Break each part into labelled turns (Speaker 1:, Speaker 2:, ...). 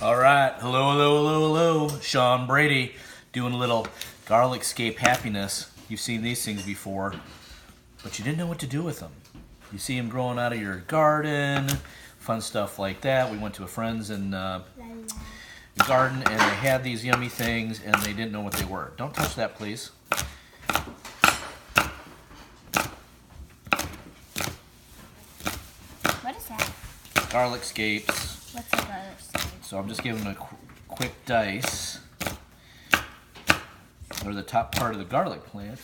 Speaker 1: All right, hello. Sean Brady doing a little garlic scape happiness. You've seen these things before, but you didn't know what to do with them. You see them growing out of your garden, fun stuff like that. We went to a friend's in the garden, and they had these yummy things, and they didn't know what they were. Don't touch that, please.
Speaker 2: What is that?
Speaker 1: Garlic scapes.
Speaker 2: What's a garlic scape?
Speaker 1: So I'm just giving them a quick dice. They're the top part of the garlic plant,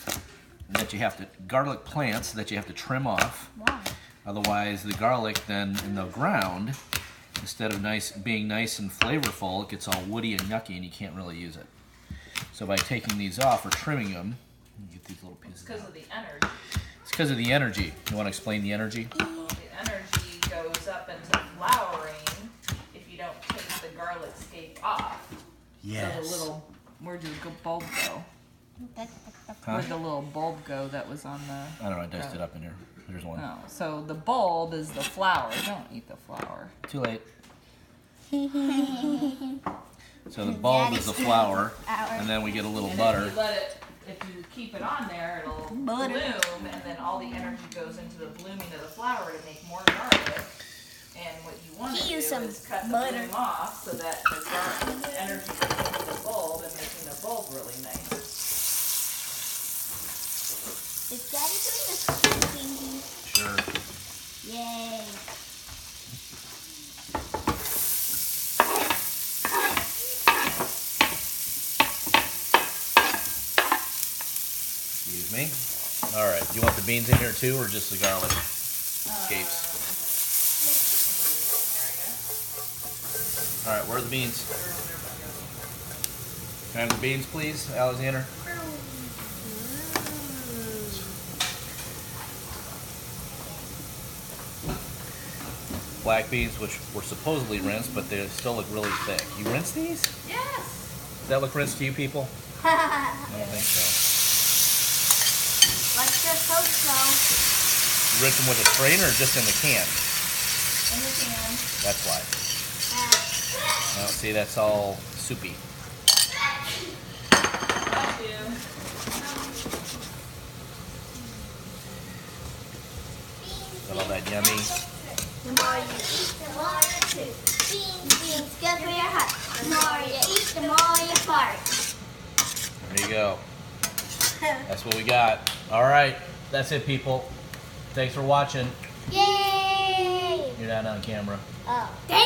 Speaker 1: and garlic plants that you have to trim off.
Speaker 2: Why?
Speaker 1: Otherwise, the garlic then in the ground, instead of being nice and flavorful, it gets all woody and yucky, and you can't really use it. So by taking these off or trimming them, you get these little pieces.
Speaker 3: It's because of the energy.
Speaker 1: It's because of the energy. You want to explain the energy?
Speaker 3: Well, the energy goes up into flowering if you don't take the garlic scape off.
Speaker 1: Yes.
Speaker 3: So the little, where'd your bulb go?
Speaker 1: Huh?
Speaker 3: Where'd the little bulb go that was on the...
Speaker 1: I don't know, I diced it up in here. There's one.
Speaker 3: Oh, so the bulb is the flower. Don't eat the flower.
Speaker 1: Too late. So the bulb is the flour, and then we get a little butter.
Speaker 3: If you keep it on there, it'll
Speaker 2: Butter.
Speaker 3: bloom, and then all the energy goes into the blooming of the flower to make more garlic. And what you want to do
Speaker 2: Use some
Speaker 3: is cut the
Speaker 2: butter.
Speaker 3: bloom off so that the energy goes into the bulb and making the bulb really nice.
Speaker 2: Is Daddy doing the squeaking?
Speaker 1: Sure.
Speaker 2: Yay.
Speaker 1: Excuse me. All right. You want the beans in here too, or just the garlic scapes? All right. Where are the beans? Can I have the beans, please, Alexander? Black beans, which were supposedly rinsed, but they still look really thick. You rinse these?
Speaker 3: Yes.
Speaker 1: Does that look rinsed to you people? I don't think so.
Speaker 2: Let's just hope so.
Speaker 1: You rinse them with a strainer or just in the can?
Speaker 3: In the can.
Speaker 1: That's why. Well, see, that's all soupy.
Speaker 3: Bless you.
Speaker 1: Got all that yummy.
Speaker 2: The more you eat, the more you chew. Beans, good for your heart. The more you eat, the more you fart.
Speaker 1: There you go. That's what we got. All right. That's it, people. Thanks for watching.
Speaker 2: Yay!
Speaker 1: You're not on camera.
Speaker 2: Oh. Dang it!